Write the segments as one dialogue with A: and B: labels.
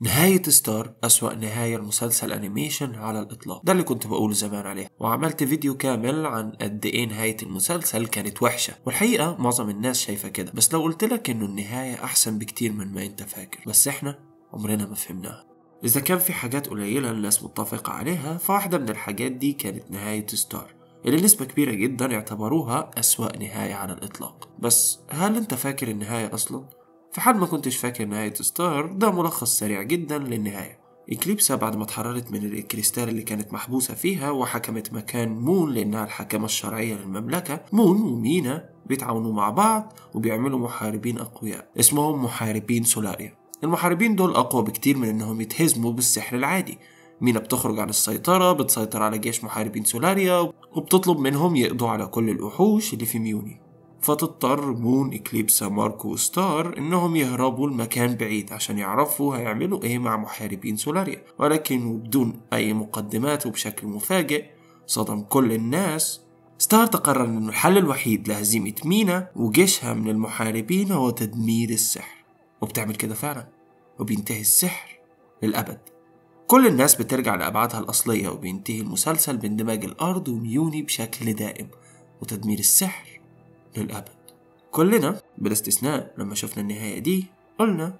A: نهاية ستار أسوأ نهاية لمسلسل أنيميشن على الإطلاق، ده اللي كنت بقوله زمان عليه، وعملت فيديو كامل عن قد إيه نهاية المسلسل كانت وحشة، والحقيقة معظم الناس شايفة كده. بس لو قلتلك إنه النهاية أحسن بكتير من ما أنت فاكر، بس إحنا عمرنا ما فهمناها. إذا كان في حاجات قليلة الناس متفقة عليها، فواحدة من الحاجات دي كانت نهاية ستار اللي نسبة كبيرة جدا اعتبروها أسوأ نهاية على الإطلاق. بس هل أنت فاكر النهاية أصلا؟ في حال ما كنتش فاكر نهاية ستار، ده ملخص سريع جدا للنهاية. إكليبسا بعد ما اتحررت من الكريستال اللي كانت محبوسة فيها وحكمت مكان مون لأنها الحاكمة الشرعية للمملكة، مون ومينا بيتعاونوا مع بعض وبيعملوا محاربين أقوياء اسمهم محاربين سولاريا. المحاربين دول أقوى بكتير من إنهم يتهزموا بالسحر العادي. مينا بتخرج عن السيطرة، بتسيطر على جيش محاربين سولاريا وبتطلب منهم يقضوا على كل الوحوش اللي في ميوني. فتضطر مون، إكليبسا، ماركو وستار إنهم يهربوا لمكان بعيد عشان يعرفوا هيعملوا إيه مع محاربين سولاريا. ولكن بدون أي مقدمات وبشكل مفاجئ صدم كل الناس، ستار تقرر إنه الحل الوحيد لهزيمة مينا وجيشها من المحاربين هو تدمير السحر، وبتعمل كده فعلا، وبينتهي السحر للأبد. كل الناس بترجع لأبعادها الأصلية، وبينتهي المسلسل باندماج الأرض وميوني بشكل دائم وتدمير السحر للأبد. كلنا بلا استثناء لما شفنا النهاية دي قلنا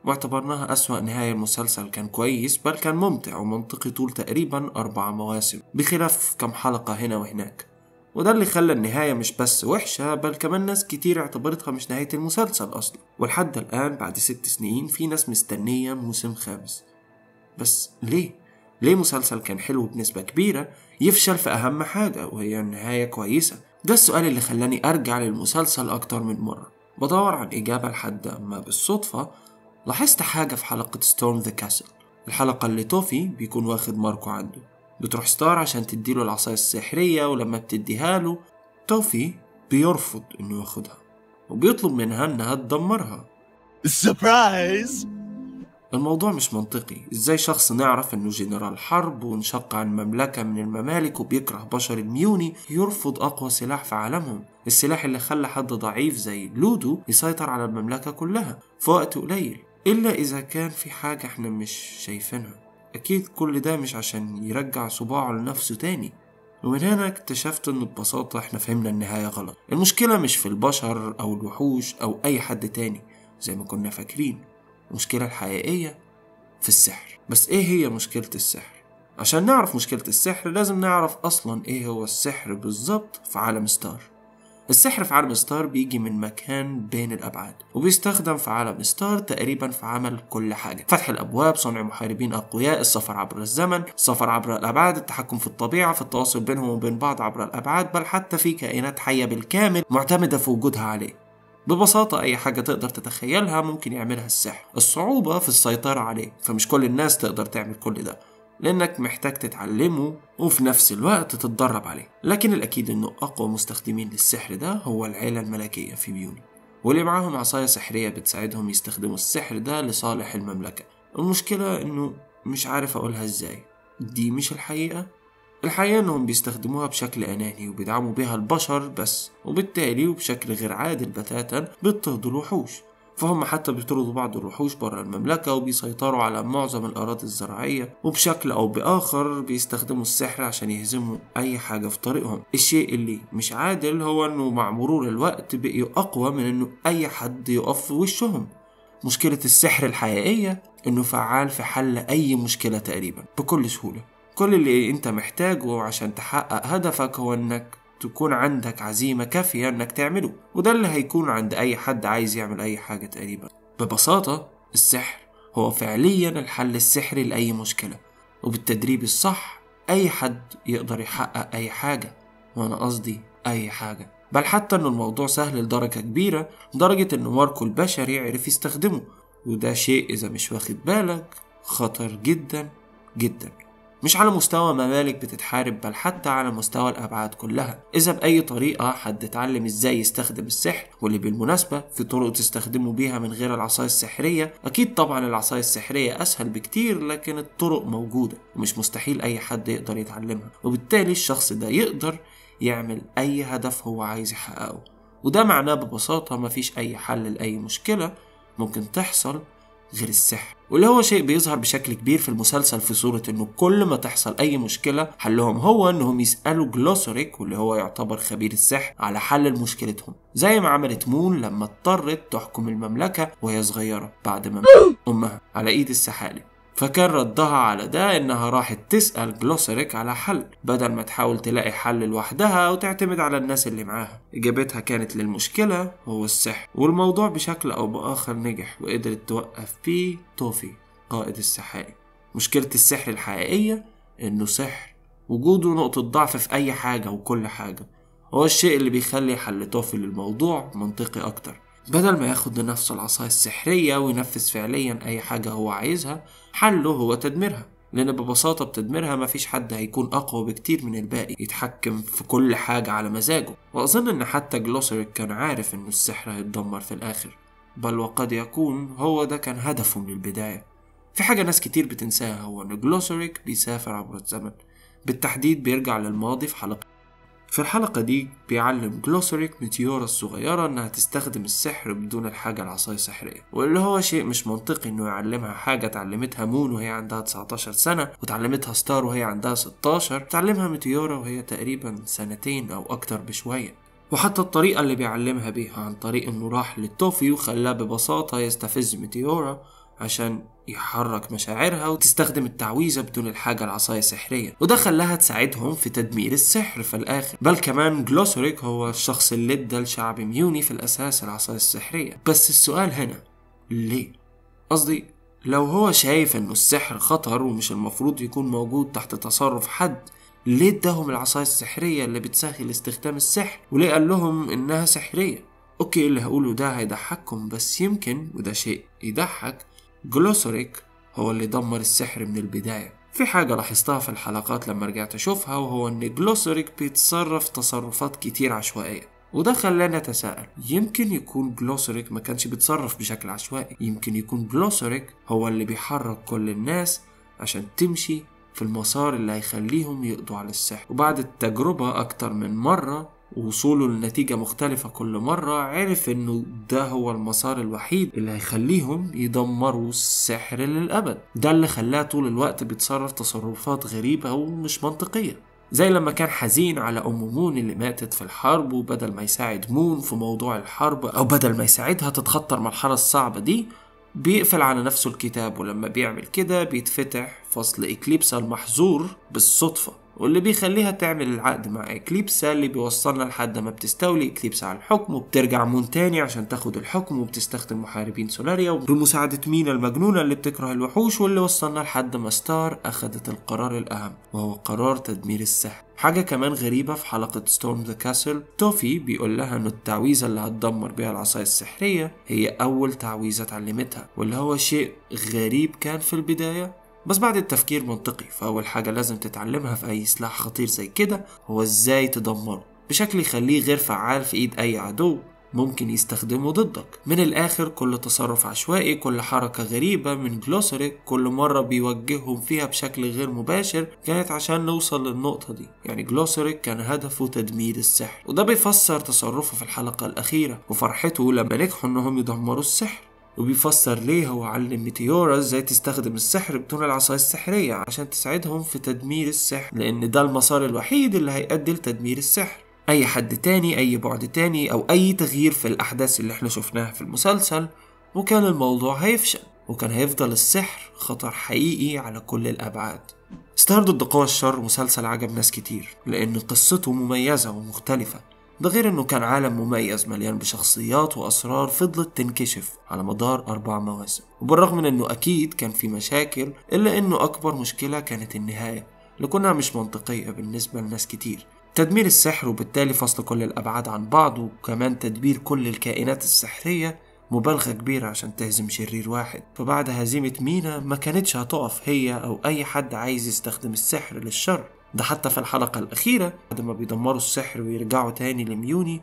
A: واعتبرناها أسوأ نهاية. المسلسل كان كويس، بل كان ممتع ومنطقي طول تقريبا 4 مواسم بخلاف كم حلقة هنا وهناك، وده اللي خلى النهاية مش بس وحشة، بل كمان ناس كتير اعتبرتها مش نهاية المسلسل أصلا. ولحد الآن بعد 6 سنين في ناس مستنية موسم 5. بس ليه مسلسل كان حلو بنسبة كبيرة يفشل في أهم حاجة وهي النهاية كويسة؟ ده السؤال اللي خلاني أرجع للمسلسل أكتر من مرة بدور عن إجابة، لحد أما بالصدفة لاحظت حاجة في حلقة ستورم ذا كاسل، الحلقة اللي توفي بيكون واخد ماركو عنده. بتروح ستار عشان تديله العصاية السحرية، ولما بتديها له توفي بيرفض إنه ياخدها وبيطلب منها إنها تدمرها.
B: سربرايز!
A: الموضوع مش منطقي. ازاي شخص نعرف انه جنرال حرب وانشق عن مملكة من الممالك وبيكره بشر الميوني يرفض اقوى سلاح في عالمهم، السلاح اللي خلى حد ضعيف زي لودو يسيطر على المملكة كلها في وقت قليل؟ الا اذا كان في حاجة احنا مش شايفينها. اكيد كل ده مش عشان يرجع صباعه لنفسه تاني. ومن هنا اكتشفت ان ببساطة احنا فهمنا النهاية غلط. المشكلة مش في البشر او الوحوش او اي حد تاني زي ما كنا فاكرين، المشكلة الحقيقية في السحر. بس ايه هي مشكلة السحر؟ عشان نعرف مشكلة السحر لازم نعرف اصلا ايه هو السحر بالظبط في عالم ستار. السحر في عالم ستار بيجي من مكان بين الأبعاد، وبيستخدم في عالم ستار تقريبا في عمل كل حاجة: فتح الأبواب، صنع محاربين أقوياء، السفر عبر الزمن، السفر عبر الأبعاد، التحكم في الطبيعة، في التواصل بينهم وبين بعض عبر الأبعاد، بل حتى في كائنات حية بالكامل معتمدة في وجودها عليه. ببساطة أي حاجة تقدر تتخيلها ممكن يعملها السحر، الصعوبة في السيطرة عليه. فمش كل الناس تقدر تعمل كل ده، لأنك محتاج تتعلمه وفي نفس الوقت تتدرب عليه. لكن الأكيد أنه أقوى مستخدمين للسحر ده هو العيلة الملكية في ميوني، واللي معاهم عصاية سحرية بتساعدهم يستخدموا السحر ده لصالح المملكة. المشكلة أنه مش عارف أقولها إزاي، دي مش الحقيقة أنهم بيستخدموها بشكل أناني وبيدعموا بها البشر بس، وبالتالي وبشكل غير عادل بتاتا بيضطهدوا الوحوش. فهم حتى بيطردوا بعض الوحوش برا المملكة وبيسيطروا على معظم الأراضي الزراعية، وبشكل أو بآخر بيستخدموا السحر عشان يهزموا أي حاجة في طريقهم. الشيء اللي مش عادل هو أنه مع مرور الوقت بقيوا أقوى من أنه أي حد يقف في وشهم. مشكلة السحر الحقيقية أنه فعال في حل أي مشكلة تقريبا بكل سهولة. كل اللي انت محتاجه عشان تحقق هدفك هو انك تكون عندك عزيمة كافية انك تعمله، وده اللي هيكون عند اي حد عايز يعمل اي حاجة تقريبا. ببساطة السحر هو فعليا الحل السحري لأي مشكلة، وبالتدريب الصح اي حد يقدر يحقق اي حاجة، وانا قصدي اي حاجة. بل حتى ان الموضوع سهل لدرجة كبيرة، لدرجة ان ماركو البشري عرف يستخدمه، وده شيء اذا مش واخد بالك خطر جدا جدا، مش على مستوى ممالك بتتحارب بل حتى على مستوى الأبعاد كلها. إذا بأي طريقة حد اتعلم إزاي يستخدم السحر، واللي بالمناسبة في طرق تستخدمه بيها من غير العصاية السحرية، أكيد طبعا العصاية السحرية أسهل بكتير، لكن الطرق موجودة ومش مستحيل أي حد يقدر يتعلمها، وبالتالي الشخص ده يقدر يعمل أي هدف هو عايز يحققه. وده معناه ببساطة مفيش أي حل لأي مشكلة ممكن تحصل غير السحر، واللي هو شيء بيظهر بشكل كبير في المسلسل في صورة انه كل ما تحصل اي مشكلة حلهم هو انهم يسألوا جلوسوريك واللي هو يعتبر خبير السحر على حل مشكلتهم، زي ما عملت مون لما اضطرت تحكم المملكة وهي صغيرة بعد ما ماتت امها على ايد السحالي. فكان ردها على ده انها راحت تسأل جلوسوريك على حل بدل ما تحاول تلاقي حل لوحدها وتعتمد على الناس اللي معاها. اجابتها كانت للمشكلة هو السحر، والموضوع بشكل او باخر نجح وقدرت توقف فيه توفي قائد السحالي. مشكلة السحر الحقيقية انه سحر، وجوده نقطة ضعف في اي حاجة وكل حاجة، هو الشيء اللي بيخلي حل توفي للموضوع منطقي اكتر. بدل ما ياخد لنفسه العصاية السحرية وينفذ فعليا أي حاجة هو عايزها، حله هو تدميرها، لأن ببساطة بتدميرها مفيش حد هيكون أقوى بكتير من الباقي يتحكم في كل حاجة على مزاجه. وأظن إن حتى جلوسوريك كان عارف إنه السحر هيتدمر في الآخر، بل وقد يكون هو ده كان هدفه من البداية. في حاجة ناس كتير بتنساها، هو إن جلوسوريك بيسافر عبر الزمن، بالتحديد بيرجع للماضي في الحلقة دي بيعلم جلوسوريك ميتيورا الصغيرة انها تستخدم السحر بدون الحاجة العصاية السحرية، واللي هو شيء مش منطقي انه يعلمها حاجة تعلمتها مون وهي عندها 19 سنة، وتعلمتها ستار وهي عندها 16، تعلمها ميتيورا وهي تقريبا 2 أو أكتر بشوية. وحتى الطريقة اللي بيعلمها بيها عن طريق انه راح للتوفي وخلاه ببساطة يستفز ميتيورا عشان يحرك مشاعرها وتستخدم التعويذة بدون الحاجة العصاية السحرية، وده خلاها تساعدهم في تدمير السحر في الآخر. بل كمان جلوسوريك هو الشخص اللي ادى لشعب ميوني في الأساس العصاية السحرية. بس السؤال هنا ليه؟ قصدي لو هو شايف انه السحر خطر ومش المفروض يكون موجود تحت تصرف حد، ليه اداهم العصاية السحرية اللي بتسهل استخدام السحر؟ وليه قال لهم انها سحرية؟ اوكي، اللي هقوله ده هيضحككم، بس يمكن وده شيء يضحك، جلوسوريك هو اللي دمر السحر من البداية. في حاجة لاحظتها في الحلقات لما رجعت أشوفها، وهو إن جلوسوريك بيتصرف تصرفات كتير عشوائية، وده خلاني أتساءل، يمكن يكون جلوسوريك ما كانش بيتصرف بشكل عشوائي، يمكن يكون جلوسوريك هو اللي بيحرك كل الناس عشان تمشي في المسار اللي هيخليهم يقضوا على السحر. وبعد التجربة أكتر من مرة ووصوله لنتيجة مختلفة كل مرة، عرف انه ده هو المسار الوحيد اللي هيخليهم يدمروا السحر للأبد. ده اللي خلاه طول الوقت بيتصرف تصرفات غريبة ومش منطقية، زي لما كان حزين على أم مون اللي ماتت في الحرب، وبدل ما يساعد مون في موضوع الحرب أو بدل ما يساعدها تتخطى المرحلة الصعبة دي، بيقفل على نفسه الكتاب. ولما بيعمل كده بيتفتح فصل إكليبسا المحظور بالصدفة، واللي بيخليها تعمل العقد مع إكليبسا اللي بيوصلنا لحد ما بتستولي إكليبسا على الحكم، وبترجع مون تاني عشان تاخد الحكم، وبتستخدم محاربين سولاريا بمساعدة مينا المجنونة اللي بتكره الوحوش، واللي وصلنا لحد ما ستار أخدت القرار الأهم وهو قرار تدمير السحر. حاجة كمان غريبة في حلقة ستورم ذا كاسل، توفي بيقول لها إن التعويذة اللي هتدمر بيها العصاية السحرية هي أول تعويذة اتعلمتها، واللي هو شيء غريب كان في البداية، بس بعد التفكير منطقي. فأول حاجة لازم تتعلمها في أي سلاح خطير زي كده هو إزاي تدمره بشكل يخليه غير فعال في إيد أي عدو ممكن يستخدمه ضدك. من الآخر كل تصرف عشوائي، كل حركة غريبة من جلوسوريك، كل مرة بيوجههم فيها بشكل غير مباشر، كانت عشان نوصل للنقطة دي. يعني جلوسوريك كان هدفه تدمير السحر، وده بيفسر تصرفه في الحلقة الأخيرة وفرحته لما نجحوا إنهم يدمروا السحر، وبيفسر ليه هو علم ميتيورا ازاي تستخدم السحر بدون العصاية السحرية عشان تساعدهم في تدمير السحر، لأن ده المسار الوحيد اللي هيؤدي لتدمير السحر. أي حد تاني، أي بعد تاني، أو أي تغيير في الأحداث اللي احنا شفناها في المسلسل، وكان الموضوع هيفشل، وكان هيفضل السحر خطر حقيقي على كل الأبعاد. ستار ضد قوى الشر مسلسل عجب ناس كتير لأن قصته مميزة ومختلفة، ده غير انه كان عالم مميز مليان بشخصيات واسرار فضلت تنكشف على مدار 4 مواسم. وبالرغم من انه اكيد كان في مشاكل، الا انه اكبر مشكلة كانت النهاية لكونها مش منطقية بالنسبة لناس كتير. تدمير السحر وبالتالي فصل كل الابعاد عن بعض، وكمان تدبير كل الكائنات السحرية، مبالغة كبيرة عشان تهزم شرير واحد. فبعد هزيمة مينا ما كانتش هتقف هي او اي حد عايز يستخدم السحر للشر. ده حتى في الحلقة الأخيرة بعد ما بيدمروا السحر ويرجعوا تاني لميوني،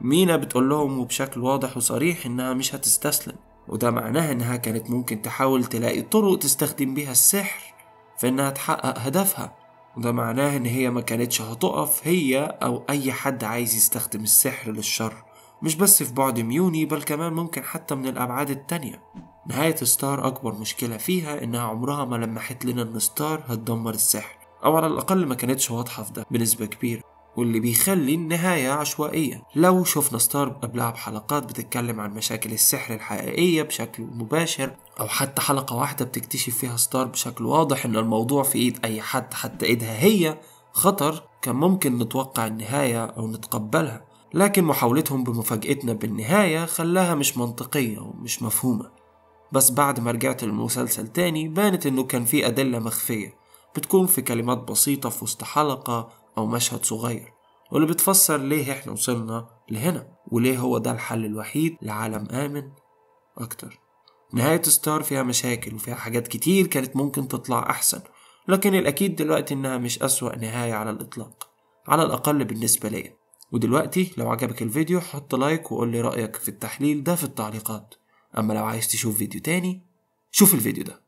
A: مينا بتقول لهم وبشكل واضح وصريح إنها مش هتستسلم، وده معناه إنها كانت ممكن تحاول تلاقي طرق تستخدم بيها السحر في إنها تحقق هدفها، وده معناه إن هي ما كانتش هتقف هي أو أي حد عايز يستخدم السحر للشر. مش بس في بعد ميوني بل كمان ممكن حتى من الأبعاد التانية. نهاية ستار أكبر مشكلة فيها إنها عمرها ما لمحت لنا إن ستار هتدمر السحر، أو على الأقل ما كانتش واضحة في ده بنسبة كبيرة، واللي بيخلي النهاية عشوائية. لو شفنا ستار قبلها بحلقات بتتكلم عن مشاكل السحر الحقيقية بشكل مباشر، أو حتى حلقة واحدة بتكتشف فيها ستار بشكل واضح إن الموضوع في إيد أي حد حتى إيدها هي خطر، كان ممكن نتوقع النهاية أو نتقبلها. لكن محاولتهم بمفاجأتنا بالنهاية خلاها مش منطقية ومش مفهومة. بس بعد ما رجعت للمسلسل تاني بانت إنه كان في أدلة مخفية بتكون في كلمات بسيطة في وسط حلقة أو مشهد صغير، واللي بتفسر ليه إحنا وصلنا لهنا، وليه هو ده الحل الوحيد لعالم آمن أكتر. نهاية ستار فيها مشاكل وفيها حاجات كتير كانت ممكن تطلع أحسن، لكن الأكيد دلوقتي إنها مش أسوأ نهاية على الإطلاق، على الأقل بالنسبة لي. ودلوقتي لو عجبك الفيديو حط لايك وقول لي رأيك في التحليل ده في التعليقات. أما لو عايز تشوف فيديو تاني شوف الفيديو ده.